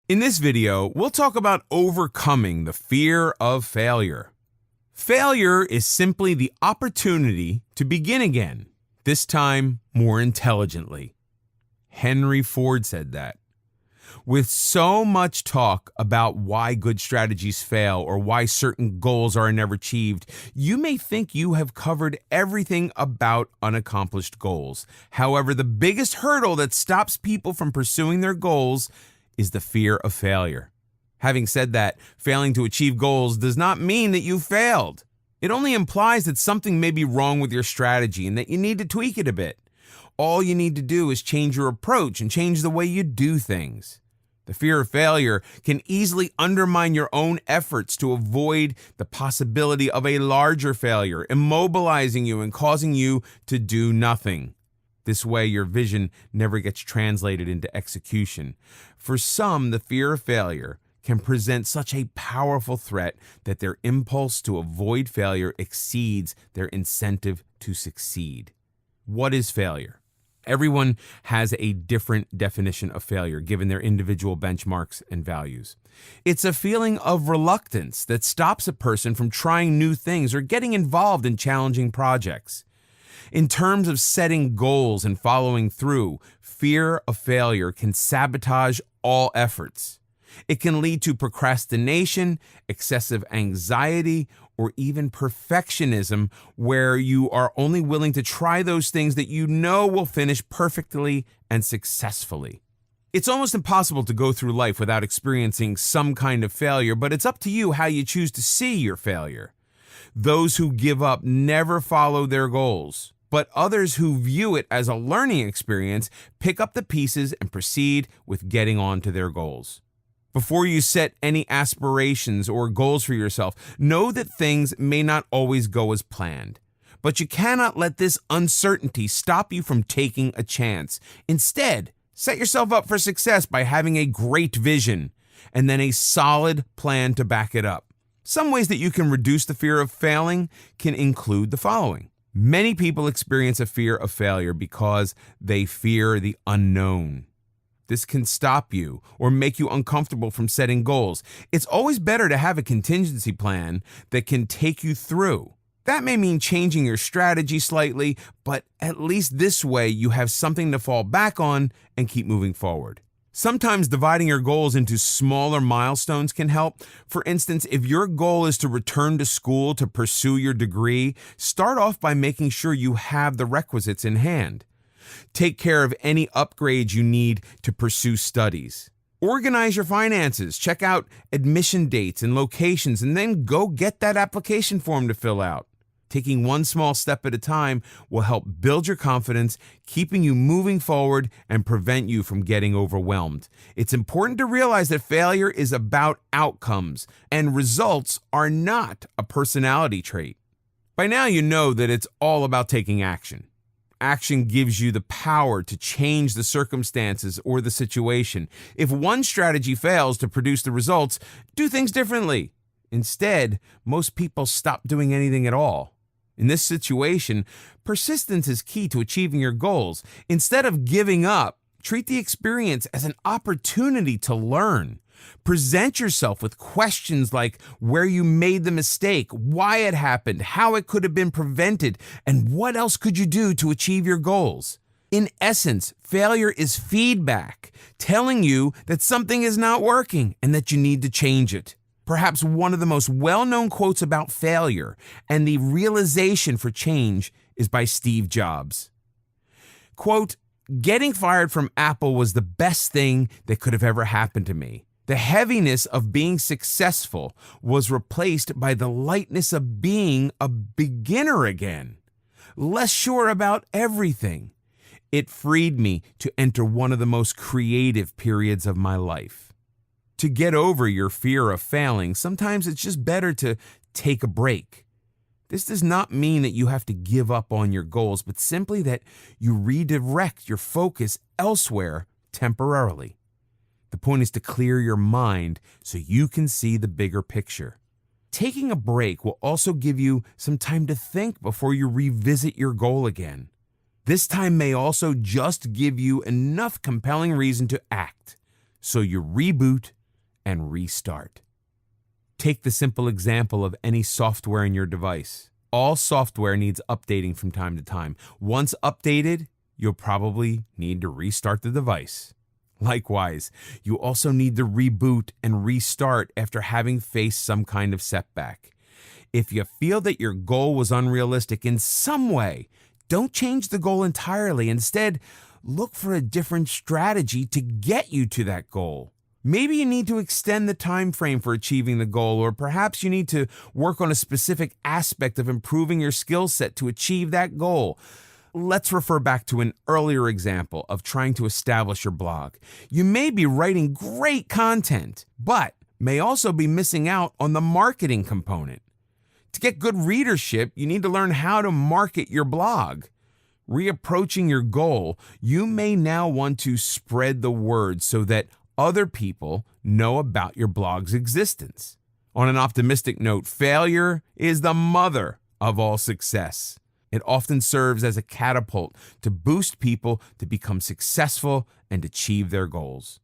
In this video, we'll talk about overcoming the fear of failure. Failure is simply the opportunity to begin again, this time more intelligently. Henry Ford said that. With so much talk about why good strategies fail or why certain goals are never achieved, you may think you have covered everything about unaccomplished goals. However, the biggest hurdle that stops people from pursuing their goals is the fear of failure. Having said that, failing to achieve goals does not mean that you failed. It only implies that something may be wrong with your strategy and that you need to tweak it a bit. All you need to do is change your approach and change the way you do things. The fear of failure can easily undermine your own efforts to avoid the possibility of a larger failure, immobilizing you and causing you to do nothing. This way, your vision never gets translated into execution. For some, the fear of failure can present such a powerful threat that their impulse to avoid failure exceeds their incentive to succeed. What is failure? Everyone has a different definition of failure given their individual benchmarks and values. It's a feeling of reluctance that stops a person from trying new things or getting involved in challenging projects. In terms of setting goals and following through, fear of failure can sabotage all efforts. It can lead to procrastination, excessive anxiety, or even perfectionism, where you are only willing to try those things that you know will finish perfectly and successfully. It's almost impossible to go through life without experiencing some kind of failure, but it's up to you how you choose to see your failure. Those who give up never follow their goals, but others who view it as a learning experience pick up the pieces and proceed with getting on to their goals. Before you set any aspirations or goals for yourself, know that things may not always go as planned. But you cannot let this uncertainty stop you from taking a chance. Instead, set yourself up for success by having a great vision and then a solid plan to back it up. Some ways that you can reduce the fear of failing can include the following. Many people experience a fear of failure because they fear the unknown. This can stop you or make you uncomfortable from setting goals. It's always better to have a contingency plan that can take you through. That may mean changing your strategy slightly, but at least this way you have something to fall back on and keep moving forward. Sometimes dividing your goals into smaller milestones can help. For instance, if your goal is to return to school to pursue your degree, start off by making sure you have the requisites in hand. Take care of any upgrades you need to pursue studies. Organize your finances, check out admission dates and locations, and then go get that application form to fill out. Taking one small step at a time will help build your confidence, keeping you moving forward and prevent you from getting overwhelmed. It's important to realize that failure is about outcomes, and results are not a personality trait. By now you know that it's all about taking action. Action gives you the power to change the circumstances or the situation. If one strategy fails to produce the results, do things differently. Instead, most people stop doing anything at all. In this situation, persistence is key to achieving your goals. Instead of giving up, treat the experience as an opportunity to learn. Present yourself with questions like where you made the mistake, why it happened, how it could have been prevented, and what else could you do to achieve your goals. In essence, failure is feedback, telling you that something is not working and that you need to change it. Perhaps one of the most well-known quotes about failure and the realization for change is by Steve Jobs. Quote, "Getting fired from Apple was the best thing that could have ever happened to me. The heaviness of being successful was replaced by the lightness of being a beginner again, less sure about everything. It freed me to enter one of the most creative periods of my life." To get over your fear of failing, sometimes it's just better to take a break. This does not mean that you have to give up on your goals, but simply that you redirect your focus elsewhere temporarily. The point is to clear your mind so you can see the bigger picture. Taking a break will also give you some time to think before you revisit your goal again. This time may also just give you enough compelling reason to act. So you reboot and restart. Take the simple example of any software in your device. All software needs updating from time to time. Once updated, you'll probably need to restart the device. Likewise, you also need to reboot and restart after having faced some kind of setback. If you feel that your goal was unrealistic in some way, don't change the goal entirely. Instead, look for a different strategy to get you to that goal. Maybe you need to extend the time frame for achieving the goal, or perhaps you need to work on a specific aspect of improving your skill set to achieve that goal. Let's refer back to an earlier example of trying to establish your blog. You may be writing great content, but may also be missing out on the marketing component. To get good readership, you need to learn how to market your blog. Reapproaching your goal, you may now want to spread the word so that other people know about your blog's existence. On an optimistic note, failure is the mother of all success. It often serves as a catapult to boost people to become successful and achieve their goals.